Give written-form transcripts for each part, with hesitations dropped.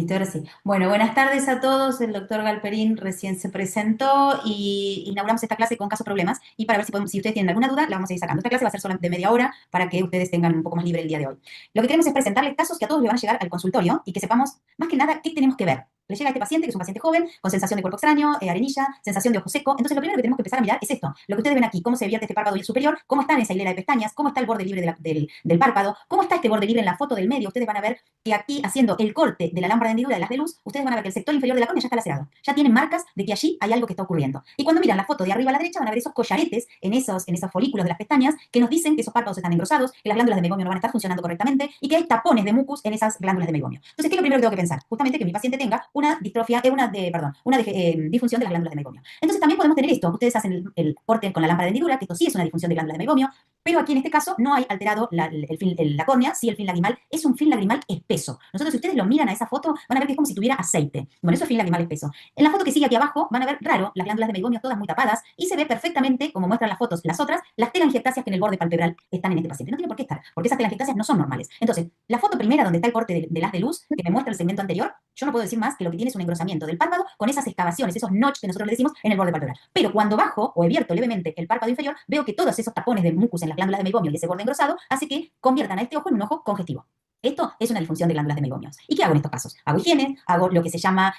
Listo, ahora sí. Bueno, buenas tardes a todos. El doctor Galperín recién se presentó y inauguramos esta clase con casos problemas. Y para ver si ustedes tienen alguna duda, la vamos a ir sacando. Esta clase va a ser solamente de media hora para que ustedes tengan un poco más libre el día de hoy. Lo que queremos es presentarles casos que a todos le van a llegar al consultorio y que sepamos, más que nada, qué tenemos que ver. Le llega a este paciente, que es un paciente joven, con sensación de cuerpo extraño, arenilla, sensación de ojo seco. Entonces, lo primero que tenemos que empezar a mirar es esto. Lo que ustedes ven aquí, cómo se vierte este párpado superior, cómo está en esa hilera de pestañas, cómo está el borde libre del párpado, cómo está este borde libre en la foto del medio. Ustedes van a ver que aquí, haciendo el corte de la lámpara de hendidura de las de luz, ustedes van a ver que el sector inferior de la córnea ya está lacerado. Ya tienen marcas de que allí hay algo que está ocurriendo. Y cuando miran la foto de arriba a la derecha, van a ver esos collaretes en esos folículos de las pestañas que nos dicen que esos párpados están engrosados, que las glándulas de meiomio no van a estar funcionando correctamente y que hay tapones de mucus en esas glándulas de meiomio. Entonces, ¿qué es lo primero que tengo que pensar? Justamente que mi paciente tenga una distrofia, disfunción de las glándulas de meiomio. Entonces, también podemos tener esto. Ustedes hacen el corte con la lámpara de hendidura, que esto sí es una disfunción de glándulas de meiomio, pero aquí en este caso no hay alterado la córnea, sí el fin lagrimal es un fin lagrimal espeso. Nosotros, si ustedes lo miran a esa foto, van a ver que es como si tuviera aceite. Bueno, eso es fin lagrimal espeso. En la foto que sigue aquí abajo, van a ver raro las glándulas de meiomio todas muy tapadas y se ve perfectamente, como muestran las fotos, las otras, las telangiectasias que en el borde palpebral están en este paciente. No tiene por qué estar, porque esas telangiectasias no son normales. Entonces, la foto primera, donde está el corte del haz de luz, que me muestra el segmento anterior, yo no puedo decir más que lo que tiene es un engrosamiento del párpado con esas excavaciones, esos notch que nosotros le decimos en el borde palpebral. Pero cuando bajo o evierto levemente el párpado inferior, veo que todos esos tapones de mucus en las glándulas de meibomio y ese borde engrosado hace que conviertan a este ojo en un ojo congestivo. Esto es una disfunción de glándulas de meibomios. ¿Y qué hago en estos casos? Hago higiene, hago lo que se llama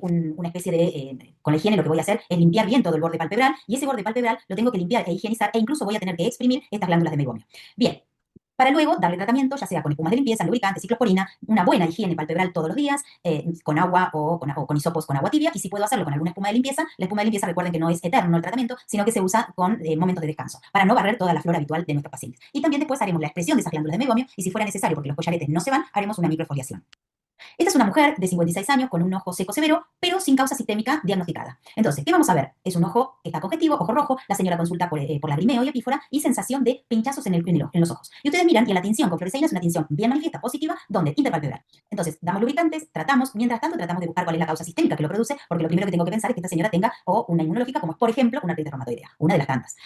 una especie de... con la higiene lo que voy a hacer es limpiar bien todo el borde palpebral y ese borde palpebral lo tengo que limpiar e higienizar e incluso voy a tener que exprimir estas glándulas de meibomio. Bien, para luego darle tratamiento, ya sea con espumas de limpieza, lubricantes, ciclosporina, una buena higiene palpebral todos los días, con agua o con hisopos con agua tibia, y si puedo hacerlo con alguna espuma de limpieza, la espuma de limpieza recuerden que no es eterno el tratamiento, sino que se usa con momentos de descanso, para no barrer toda la flora habitual de nuestros pacientes. Y también después haremos la expresión de esas glándulas de meibomio, y si fuera necesario, porque los collaretes no se van, haremos una microfoliación. Esta es una mujer de 56 años con un ojo seco severo, pero sin causa sistémica diagnosticada. Entonces, ¿qué vamos a ver? Es un ojo que está congestivo, ojo rojo, la señora consulta por lagrimeo y epífora y sensación de pinchazos en los ojos. Y ustedes miran y la tinción con fluoresceína es una tinción bien manifiesta, positiva, donde interpalpebral. Entonces, damos lubricantes, tratamos, mientras tanto tratamos de buscar cuál es la causa sistémica que lo produce, porque lo primero que tengo que pensar es que esta señora tenga o una inmunológica, como es, por ejemplo, una artritis reumatoidea, una de las tantas.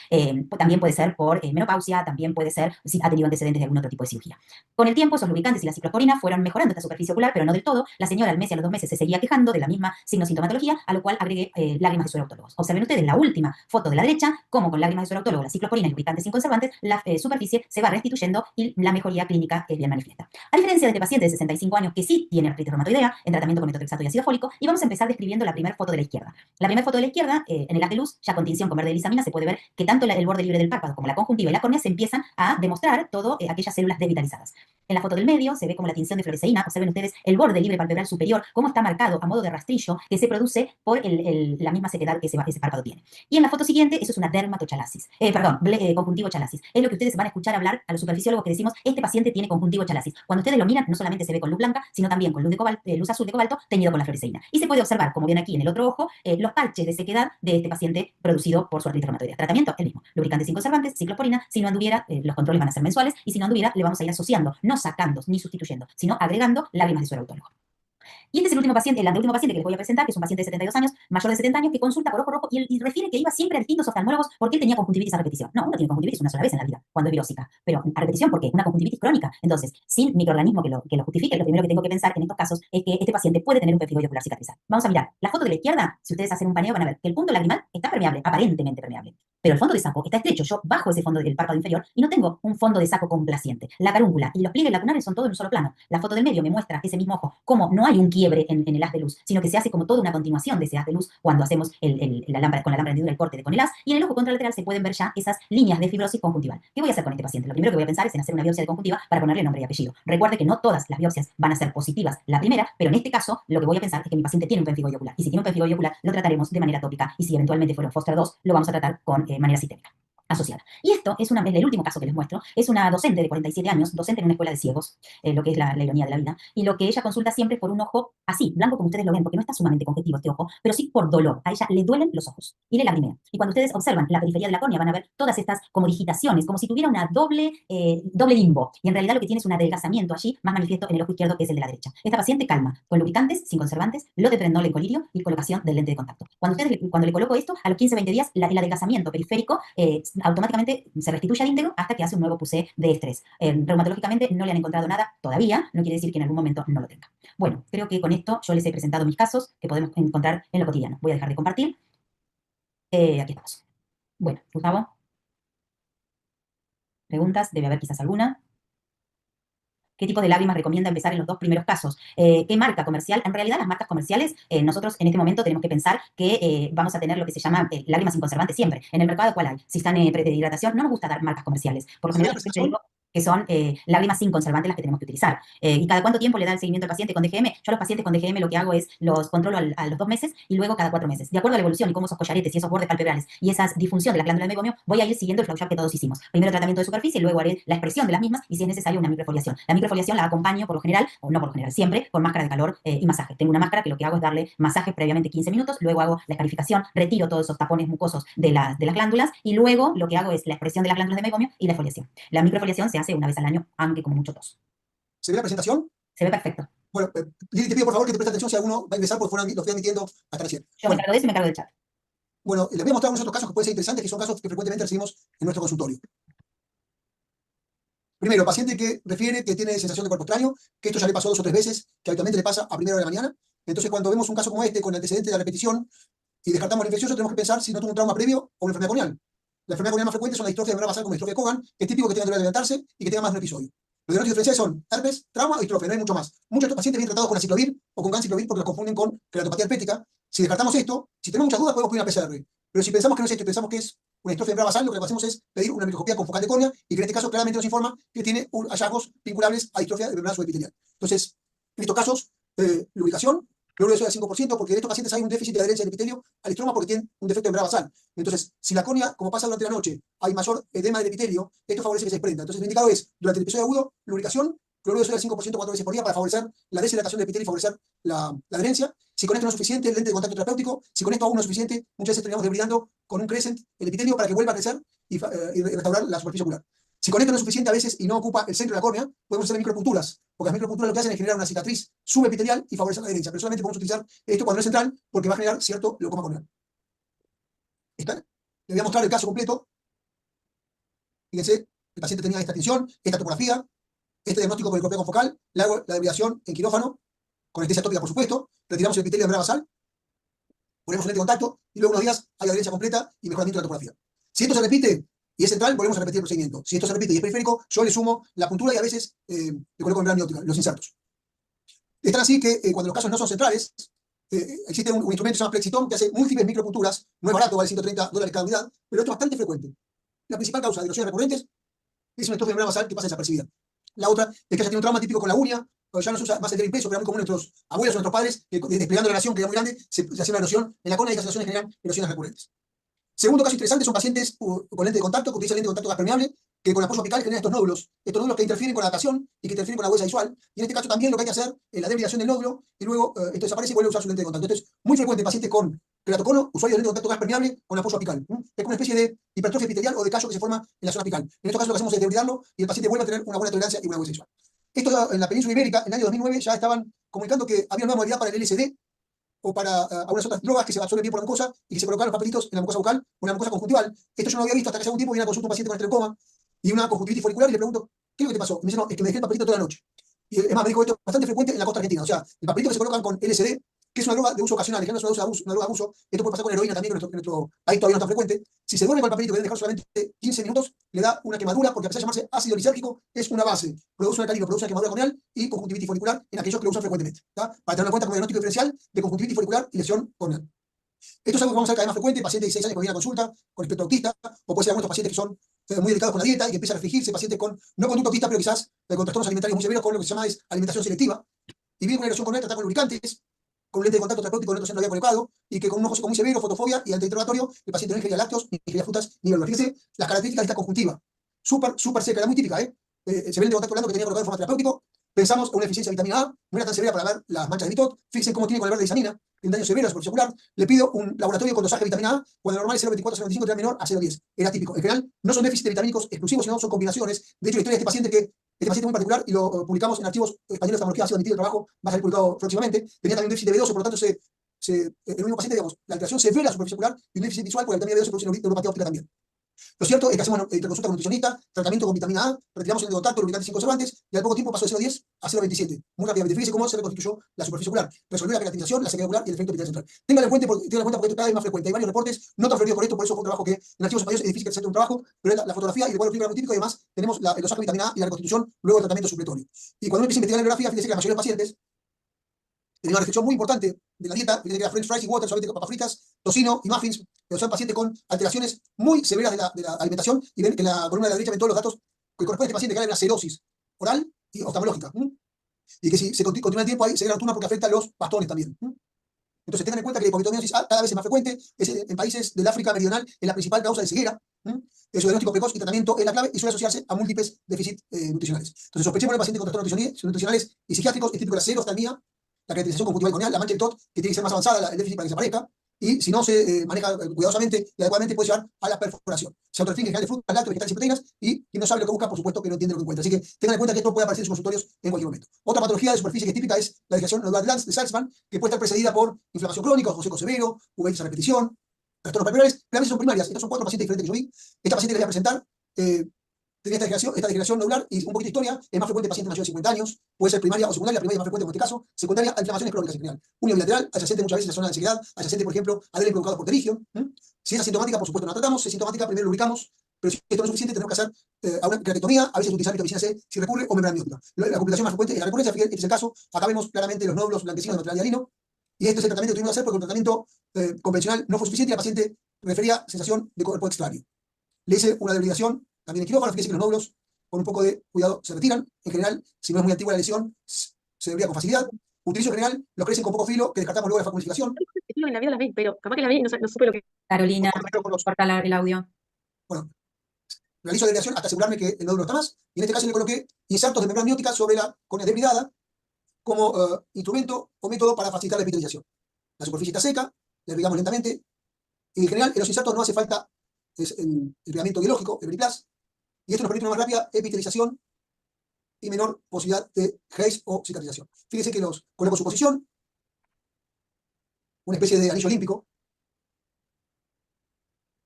También puede ser por menopausia, también puede ser si ha tenido antecedentes de algún otro tipo de cirugía. Con el tiempo, esos lubricantes y la ciclosporina fueron mejorando esta superficie ocular, pero no del todo. La señora al mes y a los 2 meses se seguía quejando de la misma signosintomatología, a lo cual agregué lágrimas de suerautólogos. Observen ustedes la última foto de la derecha, cómo con lágrimas de suerautólogo, la ciclosporina y lubricantes sin conservantes, la superficie se va restituyendo y la mejoría clínica es bien manifiesta. A diferencia de este paciente de 65 años que sí tiene artritis reumatoidea, en tratamiento con metotrexato y ácido fólico, y vamos a empezar describiendo la primera foto de la izquierda. La primera foto de la izquierda, en el haz de luz, ya con tinción con verde de lisamina, se puede ver que tanto el borde libre del párpado como la conjuntiva y la córnea se empiezan a demostrar todo aquellas células devitalizadas. En la foto del medio se ve como la tinción de fluoresceína, observen ustedes el borde libre palpebral superior, cómo está marcado a modo de rastrillo que se produce por la misma sequedad que ese párpado tiene. Y en la foto siguiente, eso es una dermatochalasis, conjuntivo chalasis. Es lo que ustedes van a escuchar hablar a los superfisiólogos que decimos, este paciente tiene conjuntivo chalasis. Cuando ustedes lo miran, no solamente se ve con luz blanca, sino también con luz azul de cobalto teñido con la fluoresceína. Y se puede observar, como ven aquí en el otro ojo, los parches de sequedad de este paciente producido por su artritis reumatoidea. Tratamiento, el mismo. Lubricantes sin conservantes, ciclosporina. Si no anduviera, los controles van a ser mensuales, y si no anduviera, le vamos a ir asociando, no sacando ni sustituyendo, sino agregando lágrimas de suero autólogo. Y este es el último paciente, el anteúltimo paciente que les voy a presentar, que es un paciente de 72 años, mayor de 70 años, que consulta por ojo rojo y refiere que iba siempre a distintos oftalmólogos porque él tenía conjuntivitis a repetición. No, uno tiene conjuntivitis una sola vez en la vida, cuando es virósica. Pero a repetición, ¿por qué? Una conjuntivitis crónica. Entonces, sin microorganismo que lo justifique, lo primero que tengo que pensar en estos casos es que este paciente puede tener un pemphigoide ocular cicatrizal. Vamos a mirar. La foto de la izquierda, si ustedes hacen un paneo, van a ver que el punto lagrimal está permeable, aparentemente permeable. Pero el fondo de saco está estrecho. Yo bajo ese fondo del párpado inferior y no tengo un fondo de saco complaciente. La carúncula y los pliegues lacunares son todo en un solo plano. La foto del medio me muestra ese mismo ojo, como no hay un quiebre en el haz de luz, sino que se hace como toda una continuación de ese haz de luz cuando hacemos la lámpara, con la lámpara de hendidura el corte con el haz, y en el ojo contralateral se pueden ver ya esas líneas de fibrosis conjuntival. ¿Qué voy a hacer con este paciente? Lo primero que voy a pensar es en hacer una biopsia de conjuntiva para ponerle nombre y apellido. Recuerde que no todas las biopsias van a ser positivas la primera, pero en este caso lo que voy a pensar es que mi paciente tiene un pemphigoide ocular, y si tiene un pemphigoide ocular lo trataremos de manera tópica, y si eventualmente fuera un Foster 2 lo vamos a tratar con manera sistémica asociada. Y esto es el último caso que les muestro. Es una docente de 47 años, docente en una escuela de ciegos, lo que es la ironía de la vida, y lo que ella consulta siempre es por un ojo así, blanco como ustedes lo ven, porque no está sumamente congestivo este ojo, pero sí por dolor. A ella le duelen los ojos y le lagrimea. Y cuando ustedes observan la periferia de la córnea van a ver todas estas como digitaciones, como si tuviera una doble limbo. Y en realidad lo que tiene es un adelgazamiento allí, más manifiesto en el ojo izquierdo, que es el de la derecha. Esta paciente calma con lubricantes, sin conservantes, lodeprednol en colirio y colocación del lente de contacto. Cuando le coloco esto, a los 15-20 días, el adelgazamiento periférico automáticamente se restituye al íntegro hasta que hace un nuevo PUC de estrés. Reumatológicamente no le han encontrado nada todavía, no quiere decir que en algún momento no lo tenga. Bueno, creo que con esto yo les he presentado mis casos que podemos encontrar en lo cotidiano. Voy a dejar de compartir. Aquí estamos. Bueno, Gustavo, preguntas, debe haber quizás alguna. ¿Qué tipo de lágrimas recomienda empezar en los dos primeros casos? ¿Qué marca comercial? En realidad, las marcas comerciales, nosotros en este momento tenemos que pensar que vamos a tener lo que se llama lágrimas sin conservantes siempre. En el mercado, ¿cuál hay? Si están de hidratación, no nos gusta dar marcas comerciales. Por lo general, siempre digo que son lágrimas sin conservantes las que tenemos que utilizar. ¿Y cada cuánto tiempo le da el seguimiento al paciente con DGM? Yo a los pacientes con DGM lo que hago es los controlo a los 2 meses y luego cada 4 meses. De acuerdo a la evolución y cómo esos collaretes y esos bordes palpebrales y esa disfunción de la glándula de meiomio, voy a ir siguiendo el flow chart que todos hicimos. Primero tratamiento de superficie, luego haré la expresión de las mismas y si es necesario una microfoliación. La microfoliación la acompaño por lo general, o no por lo general, siempre con máscara de calor y masaje. Tengo una máscara que lo que hago es darle masaje previamente 15 minutos, luego hago la escarificación, retiro todos esos tapones mucosos de las glándulas y luego lo que hago es la expresión de las glándulas de meiomio y la foliación. La microfoliación se hace una vez al año, aunque como mucho 2. ¿Se ve la presentación? Se ve perfecto. Bueno, Lili, te pido por favor que te prestes atención si alguno va a ingresar porque lo fui admitiendo hasta recién. Yo me encargo de eso y me encargo del chat. Bueno, les voy a mostrar unos otros casos que pueden ser interesantes, que son casos que frecuentemente recibimos en nuestro consultorio. Primero, paciente que refiere que tiene sensación de cuerpo extraño, que esto ya le pasó 2 o 3 veces, que habitualmente le pasa a primera hora de la mañana. Entonces, cuando vemos un caso como este, con antecedente de la repetición, y descartamos el infeccioso, tenemos que pensar si no tuvo un trauma previo o una enfermedad corneal. La enfermedad corneal más frecuente son la distrofia de membrana basal como distrofia de Cogan, que es típico que tenga dolor de levantarse y que tenga más de un episodio. Los diagnósticos diferenciales son herpes, trauma o distrofia, no hay mucho más. Muchos de estos pacientes vienen tratados con aciclovir o con ganciclovir porque los confunden con keratopatía herpética. Si descartamos esto, si tenemos muchas dudas, podemos pedir una PCR. Pero si pensamos que no es esto y pensamos que es una distrofia de membrana basal, lo que hacemos es pedir una microscopía con focal de córnea y que en este caso claramente nos informa que tiene hallazgos vinculables a distrofia de membrana subepitelial. Entonces, en estos casos, lubricación, cloruro de sodio al 5%, porque en estos pacientes hay un déficit de adherencia del epitelio al estroma porque tienen un defecto de membrana basal. Entonces, si la córnea, como pasa durante la noche, hay mayor edema del epitelio, esto favorece que se desprenda. Entonces, el indicado es, durante el episodio agudo, lubricación, cloruro de sodio al 5% 4 veces por día para favorecer la deshidratación del epitelio y favorecer la adherencia. Si con esto no es suficiente, el lente de contacto terapéutico. Si con esto aún no es suficiente, muchas veces terminamos debridando con un crescent el epitelio para que vuelva a crecer y restaurar la superficie ocular. Si con esto no es suficiente a veces y no ocupa el centro de la córnea, podemos hacer micropunturas, porque las micropunturas lo que hacen es generar una cicatriz subepitelial y favorecer la adherencia. Pero solamente podemos utilizar esto cuando no es central, porque va a generar cierto glaucoma corneal. ¿Está? Les voy a mostrar el caso completo. Fíjense, el paciente tenía esta tensión, esta topografía, este diagnóstico con micropía confocal, le hago la debridación en quirófano, con anestesia tópica por supuesto, retiramos el epitelio de membrana basal, ponemos un lente de contacto y luego unos días hay adherencia completa y mejoramiento de la topografía. Si esto se repite y es central, volvemos a repetir el procedimiento. Si esto se repite y es periférico, yo le sumo la puntura y a veces le coloco membrana óptica, los insertos. Es tan así que cuando los casos no son centrales, existe un instrumento que se llama Plexitom que hace múltiples micropunturas, no es barato, vale $130 cada unidad, pero esto es bastante frecuente. La principal causa de erosiones recurrentes es una distrofia de membrana basal que pasa desapercibida. La otra es que ella tiene un trauma típico con la uña, ya no se usa más el impreso, pero era muy común nuestros abuelos o nuestros padres, que desplegando la erosión que era muy grande, se hacía una erosión en la córnea y esas erosiones generan erosiones recurrentes. Segundo caso interesante son pacientes con lente de contacto, que utilizan lente de contacto gas permeable, que con apoyo apical generan estos nódulos que interfieren con la adaptación y que interfieren con la huella visual. Y en este caso también lo que hay que hacer es la debridación del nódulo y luego esto desaparece y vuelve a usar su lente de contacto. Entonces, muy frecuente en pacientes con keratocono, usuarios de lente de contacto gas permeable con apoyo apical. Es como una especie de hipertrofia epitelial o de callo que se forma en la zona apical. En este caso lo que hacemos es debridarlo y el paciente vuelve a tener una buena tolerancia y una huella visual. Esto en la península ibérica, en el año 2009, ya estaban comunicando que había una nueva modalidad para el LSD o para algunas otras drogas que se absorben bien por la mucosa y que se colocaban los papelitos en la mucosa bucal o en la mucosa conjuntival. Esto yo no lo había visto hasta que hace un tiempo viene a consulta un paciente con estereocoma y una conjuntivitis folicular y le pregunto, ¿qué es lo que te pasó? Y me dice, no, es que me dejé el papelito toda la noche. Y es más, me dijo, esto es bastante frecuente en la costa argentina. O sea, el papelito que se colocan con LSD, que es una droga de uso ocasional, que no es una droga de abuso, esto puede pasar con heroína también, que en nuestro país todavía no es tan frecuente. Si se duerme con el papelito que deben dejar solamente 15 minutos, le da una quemadura, porque a pesar de llamarse ácido lisérgico, es una base, produce un alcalino, produce una quemadura corneal y conjuntivitis folicular en aquellos que lo usan frecuentemente. ¿Tá? Para tenerlo en cuenta como diagnóstico diferencial de conjuntivitis folicular y lesión corneal. Esto es algo que vamos a ver cada vez más frecuente, pacientes de 16 años que vienen a consulta con espectro autista, o puede ser algunos pacientes que son muy delicados con la dieta y que empiezan a restringirse, pacientes con, no conducta autista, pero quizás con trastornos alimentarios muy severos, con lo que se llama alimentación selectiva, y viene con una erosión corneal tratada con lubricantes, con un lente de contacto terapéutico en otro centro había colocado, y que con un ojo muy severo, fotofobia, y ante interrogatorio, el paciente no ingería lácteos, ni ingería frutas, ni verduras. Fíjense las características de esta conjuntiva. Súper seca, era muy típica, Se ve el de contacto blando que tenía colocado de forma terapéutico. Pensamos en una deficiencia de vitamina A, no era tan severa para ver las manchas de Bitot. Fíjense cómo tiene con el verde de isamina, un daño severo a la superficie ocular. Le pido un laboratorio con dosaje de vitamina A, cuando el normal es 0,24, 0,25, era menor a 0,10. Era típico. En general, no son déficits vitamínicos exclusivos, sino son combinaciones. De hecho, la historia de este paciente muy particular, y lo publicamos en archivos españoles de oftalmología, ha sido admitido el trabajo, va a ser publicado próximamente, tenía también un déficit de B12, por lo tanto, el único paciente, digamos, la alteración severa de la superficie ocular y un déficit visual, porque también B12 produce neuropatía óptica también. Lo cierto es que hacemos interconsulta con nutricionista, tratamiento con vitamina A, retiramos el de contacto, lubricantes sin conservantes, y al poco tiempo pasó de 0,10 a 0,27. Muy rápidamente. Fíjese cómo se reconstruyó la superficie ocular. Resolvió la queratinización, la sequedad ocular y el efecto vital central. Ténganlo en cuenta porque esto cada vez más frecuente. Hay varios reportes, no tan floridos por esto, por eso fue un trabajo que en archivos españoles es difícil que se haga un trabajo, pero la fotografía y el cuadro clínico era muy típico, y además tenemos el saco de vitamina A y la reconstitución luego del tratamiento supletorio. Y cuando uno empieza a investigar la bibliografía, fíjese que la mayoría de los pacientes tenía una restricción muy importante de la dieta, que era french fries y water, solamente con papas fritas, tocino y muffins, pero son pacientes con alteraciones muy severas de la alimentación, y ven que en la columna de la derecha ven todos los datos que corresponden a este paciente que hay una cirrosis oral y oftalmológica, y que si se continúa el tiempo ahí, se nocturna porque afecta a los bastones también. Entonces tengan en cuenta que la hipoquetomianosis cada vez es más frecuente, es en países del África meridional es la principal causa de ceguera. Su diagnóstico precoz y tratamiento es la clave y suele asociarse a múltiples déficits nutricionales. Entonces sospechemos en el paciente con trastornos nutricionales y psiquiátricos, es típico de la xerostomía, la caracterización conjuntival corneal, la mancha de TOT, que tiene que ser más avanzada, el déficit para que se aparezca, y si no se maneja cuidadosamente y adecuadamente puede llevar a la perforación. Se autorrestringe en general de frutas, lácteos, vegetales y proteínas, y quien no sabe lo que busca, por supuesto que no entiende lo que encuentra. Así que tengan en cuenta que esto puede aparecer en sus consultorios en cualquier momento. Otra patología de superficie que es típica es la degeneración nodular de Salzmann, que puede estar precedida por inflamación crónica, ojo seco severo, uveitis a repetición, trastornos palpebrales, pero a veces son primarias. Estos son 4 pacientes diferentes que yo vi. Esta paciente que les voy a presentar tenía esta degeneración nodular, y un poquito de historia, es más frecuente en pacientes mayores de 50 años, puede ser primaria o secundaria, la primaria es más frecuente en este caso, secundaria a inflamaciones crónicas en general. Unilateral, adyacente muchas veces a la zona de ansiedad, adyacente, por ejemplo, a adelen provocados por terigio. Si es asintomática, por supuesto, no la tratamos, si es sintomática, primero lubricamos, pero si esto no es suficiente, tenemos que hacer a una queraectomía, a veces utilizar vitamina C si recurre, o membranomiótica. La complicación más frecuente es la recurrencia, este es el caso, acá vemos claramente los nódulos blanquecinos de material hialino, y este es el tratamiento que tuvimos que hacer porque el tratamiento convencional no fue suficiente y la paciente refería sensación de cuerpo extraño. Le hice una debilización, también en quirófano, fíjese que los nódulos con un poco de cuidado se retiran. En general, si no es muy antigua la lesión, se debería con facilidad. Utilizo en general los crecen con poco filo, que descartamos luego de la faculificación. En la vida las vi, pero capaz que las vi y no supe lo que. Carolina, corta el audio. Bueno, realizo la derivación hasta asegurarme que el nódulo está más, y en este caso le coloqué insertos de membrana amniótica sobre la córnea debridada como instrumento o método para facilitar la epitelización. La superficie está seca, la irrigamos lentamente, y en general en los insertos no hace falta el pegamento biológico, el Veriplas, y esto nos permite una más rápida epitelización y menor posibilidad de haze o cicatrización. Fíjense que los coloco en su posición, una especie de anillo olímpico.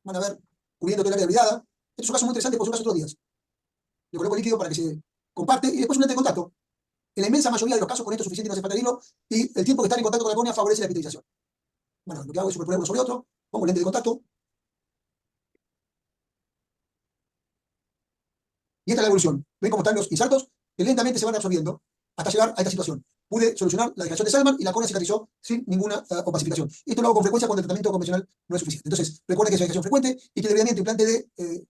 Van a ver cubriendo toda el área debridada. Este es un caso muy interesante, por su caso otros días. Le coloco el líquido para que se compacte y después un lente de contacto. En la inmensa mayoría de los casos con esto es suficiente y no hace falta el hilo, y el tiempo que están en contacto con la córnea favorece la epitelización. Bueno, lo que hago es superponer uno sobre otro, pongo el lente de contacto, y esta es la evolución. ¿Ven cómo están los insertos? Que lentamente se van absorbiendo hasta llegar a esta situación. Pude solucionar la degeneración de Salman y la córnea cicatrizó sin ninguna opacificación. Esto lo hago con frecuencia cuando el tratamiento convencional no es suficiente. Entonces, recuerden que es una degeneración frecuente y que el debridamiento implante de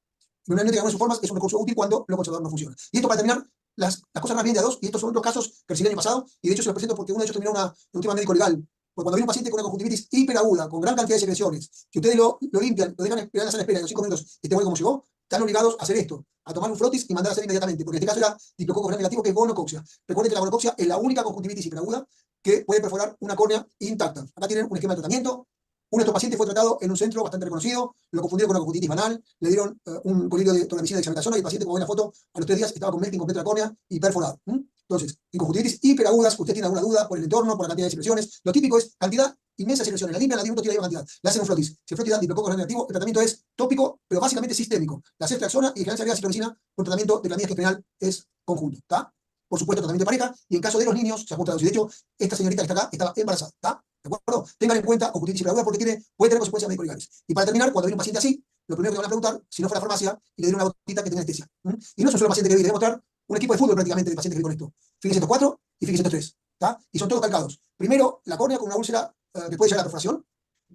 membrana de sus formas es un recurso útil cuando lo conservador no funciona. Y esto para terminar, las cosas más bien de a dos, y estos son dos casos que recibí el año pasado, y de hecho se los presento porque uno de ellos terminó un tema médico legal. Porque cuando viene un paciente con una conjuntivitis hiperaguda, con gran cantidad de secreciones, que ustedes lo limpian, lo dejan esperar en la sala de espera, y en los 5 minutos esté bueno como llegó, están obligados a hacer esto, a tomar un frotis y mandar a hacer inmediatamente, porque en este caso era diplococo gran negativo, que es gonocoxia. Recuerden que la gonocoxia es la única conjuntivitis hiperaguda que puede perforar una córnea intacta. Acá tienen un esquema de tratamiento. Uno de estos pacientes fue tratado en un centro bastante reconocido, lo confundieron con una conjuntivitis banal, le dieron un colirio de toramicina de dexametasona, y el paciente, como ven la foto, a los 3 días estaba con melting completo de la córnea y perforado. Entonces, en conjuntivitis hiperagudas, usted tiene alguna duda por el entorno, por la cantidad de secreciones, lo típico es cantidad inmensa de secreciones. La limpian, la 10 minutos, tira cantidad. Le hacen un frotis. Si el frotis da diplococo gran negativo, el tratamiento es tópico, pero básicamente sistémico. La ceftriaxona y en general se agrega citromicina por tratamiento de clamídia, que en general es conjunto. ¿Está? Por supuesto, tratamiento de pareja, y en caso de los niños, se ajusta a la dosis. De hecho, esta señorita que está acá estaba embarazada. ¿Está? ¿De acuerdo? Tengan en cuenta conjuntivitis hiperaguda porque puede tener consecuencias médico-legales. Y para terminar, cuando viene un paciente así, lo primero que te van a preguntar, si no fue a la farmacia, y le dieron una gotita que tenga anestesia. Y no es un solo paciente que vi, le voy a mostrar un equipo de fútbol prácticamente de pacientes que vi con esto. Fíjense estos 4 y fíjense estos 3. ¿Está? Y son todos calcados. Primero, la córnea con una úlcera que puede llegar a la perforación,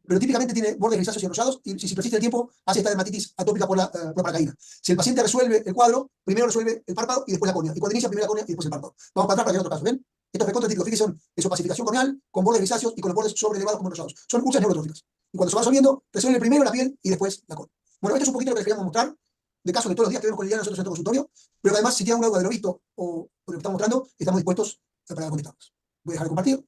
pero típicamente tiene bordes grisáceos y enrollados, y si persiste el tiempo, hace esta dermatitis atópica por la paracaína. Si el paciente resuelve el cuadro, primero resuelve el párpado y después la córnea. Y cuando inicia, primero la córnea y después el párpado. Vamos para atrás para que vean otro caso. ¿Ven? Estos recontra típicos, fíjense, son de opacificación corneal, con bordes grisáceos y con los bordes sobreelevados como enrollados. Son úlceras neurotróficas. Y cuando se va resolviendo, resuelve primero la piel y después la córnea. Bueno, esto es un poquito lo que les queríamos mostrar, de casos de todos los días que vemos con Liliana nosotros en nuestro consultorio, pero además, si tienen una duda de lo visto o de lo que estamos mostrando, estamos dispuestos para contestarnos. Voy a dejar de compartir.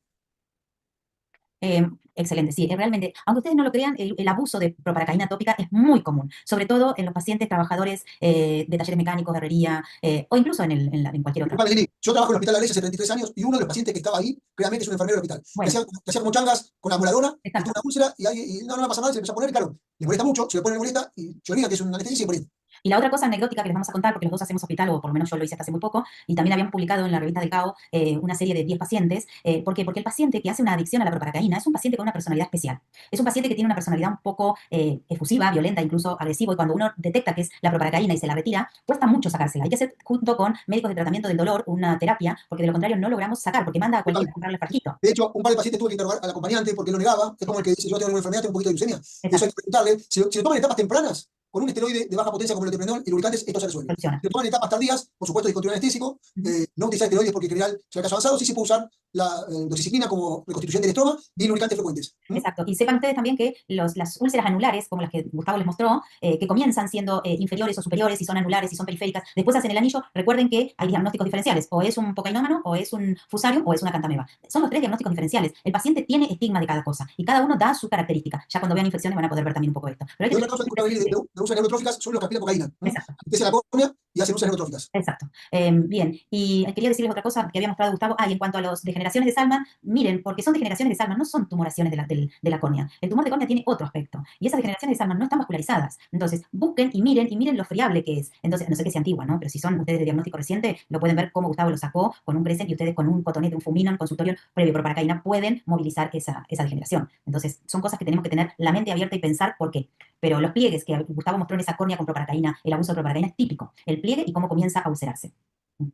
Excelente, sí, realmente, aunque ustedes no lo crean, el abuso de proparacaína tópica es muy común, sobre todo en los pacientes trabajadores de talleres mecánicos, de herrería, o incluso en cualquier otra. Yo trabajo en el Hospital de Arecha hace 33 años y uno de los pacientes que estaba ahí, realmente es un enfermero del hospital. Bueno. Que hacía como changas con la moladora, y Exacto. tuvo una úlcera y no me pasa nada, se le empezó a poner y claro, le molesta mucho, se le pone le molesta y se olvida que es una anestesia y se pone. Y la otra cosa anecdótica que les vamos a contar, porque los dos hacemos hospital, o por lo menos yo lo hice hasta hace muy poco, y también habíamos publicado en la revista del CAO una serie de 10 pacientes. ¿Por qué? Porque el paciente que hace una adicción a la proparacaína es un paciente con una personalidad especial. Es un paciente que tiene una personalidad un poco efusiva, violenta, incluso agresivo, y cuando uno detecta que es la proparacaína y se la retira, cuesta mucho sacársela. Hay que hacer junto con médicos de tratamiento del dolor una terapia, porque de lo contrario no logramos sacar, porque manda a cualquiera a comprarle el frasquito. De hecho, un par de pacientes tuve que interrogar al acompañante porque lo negaba. Es como el que dice, yo tengo una enfermedad, tengo un poquito de leucemia. Eso hay que preguntarle. Si lo toman en etapas tempranas, con un esteroide de baja potencia como el loteprednol y lubricantes, esto se resuelve. Funciona. Si lo toman en etapas tardías, por supuesto, discontinuo anestésico, no utilizar esteroides porque en general, si hay caso avanzado, sí se puede usar la doxiciclina como reconstitución del estroma y lubricantes frecuentes. Exacto. Y sepan ustedes también que las úlceras anulares, como las que Gustavo les mostró, que comienzan siendo inferiores o superiores, si son anulares, si son periféricas, después hacen el anillo, recuerden que hay diagnósticos diferenciales. O es un cocainómano, o es un fusarium, o es una cantameba. Son los 3 diagnósticos diferenciales. El paciente tiene estigma de cada cosa y cada uno da su característica. Ya cuando vean infecciones van a poder ver también un poco esto. Pero hay Y que otra causa de úlceras neurotróficas son los que aspiran cocaína. Exacto. Empieza la córnea y hacen úlceras neurotróficas. Exacto. Bien, y quería decirles otra cosa que había mostrado Gustavo. Y en cuanto a las degeneraciones de Salman, miren, porque son degeneraciones de Salman, no son tumoraciones de la córnea. El tumor de córnea tiene otro aspecto. Y esas degeneraciones de Salman no están vascularizadas. Entonces, busquen y miren lo friable que es. Entonces, no sé que sea antigua, ¿no? Pero si son ustedes de diagnóstico reciente, lo pueden ver cómo Gustavo lo sacó con un Crescent y ustedes con un cotonete, un Fumino en consultorio previo por paracaína pueden movilizar esa degeneración. Entonces, son cosas que tenemos que tener la mente abierta y pensar por qué. Pero los pliegues que Gustavo mostró en esa córnea con proparacaína, el abuso de proparacaína es típico. El pliegue y cómo comienza a ulcerarse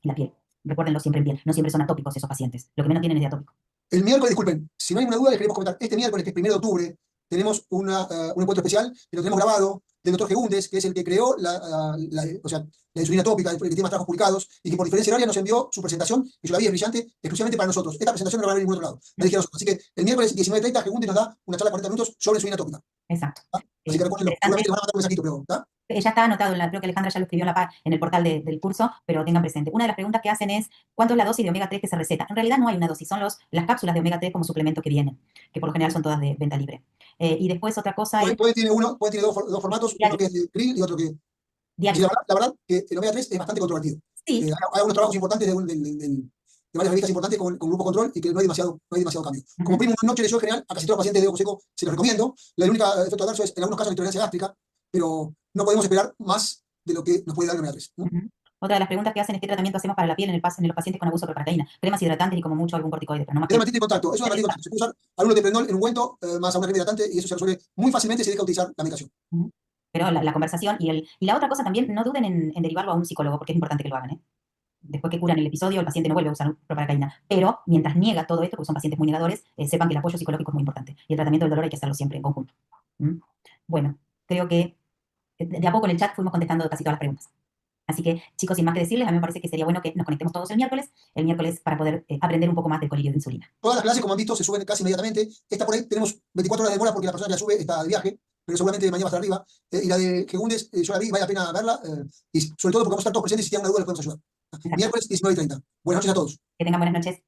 la piel. Recuérdenlo siempre en piel. No siempre son atópicos esos pacientes. Lo que menos tienen es de atópico. El miércoles, disculpen, si no hay ninguna duda, les queremos comentar. Este miércoles, que es 1 de octubre, tenemos un encuentro especial que lo tenemos grabado del doctor Gegundes, que es el que creó o sea, la insulina tópica, el que tiene más trabajos publicados, y que por diferencia horaria nos envió su presentación, que yo la vi, es brillante, exclusivamente para nosotros. Esta presentación no la van a ver en ningún otro lado. La dije a nosotros. Así que el miércoles 19:30, Gegundes nos da una charla de 40 minutos sobre insulina tópica. Exacto. ¿Tá? Así que recuerden, seguramente les van a mandar un mensajito, pero ¿tá? Ya está anotado, creo que Alejandra ya lo escribió en el portal del curso, pero tengan presente. Una de las preguntas que hacen es, ¿cuánto es la dosis de omega 3 que se receta? En realidad no hay una dosis, son las cápsulas de omega 3 como suplemento que vienen, que por lo general son todas de venta libre. Y después otra cosa es... Puede tiene dos formatos, uno que es de krill y otro que... Diario. La verdad que el omega 3 es bastante controvertido. Sí. Hay algunos trabajos importantes de varias revistas importantes con Grupo Control y que no hay demasiado cambio. Como primo una noche, yo en general a casi todos los pacientes de ojo seco se los recomiendo. La única efecto adverso es en algunos casos la intolerancia gástrica, pero no podemos esperar más de lo que nos puede dar el omega 3. Otra de las preguntas que hacen es qué tratamiento hacemos para la piel en los pacientes con abuso de proparacaína. Cremas hidratantes y como mucho algún corticoide, pero no más. Es dermatitis de contacto. Es una dermatitis de contacto. Se puede usar algunos de Prenol en ungüento más a una crema hidratante y eso se resuelve muy fácilmente si deja de utilizar la medicación. Pero la conversación y la otra cosa también, no duden en derivarlo a un psicólogo, porque es importante que lo hagan, ¿eh? Después que curan el episodio, el paciente no vuelve a usar proparacaína. Pero mientras niega todo esto, porque son pacientes muy negadores, sepan que el apoyo psicológico es muy importante. Y el tratamiento del dolor hay que hacerlo siempre en conjunto. Bueno, creo que de a poco en el chat fuimos contestando casi todas las preguntas. Así que, chicos, sin más que decirles, a mí me parece que sería bueno que nos conectemos todos el miércoles para poder aprender un poco más del colirio de insulina. Todas las clases, como han visto, se suben casi inmediatamente. Esta por ahí tenemos 24 horas de demora porque la persona que la sube está de viaje, pero seguramente mañana va a estar arriba. Y la de Gegundes, yo la vi, vale la pena verla. Y sobre todo porque vamos a estar todos presentes y si tienen alguna duda les podemos ayudar. Miércoles 19:30. Buenas noches a todos. Que tengan buenas noches.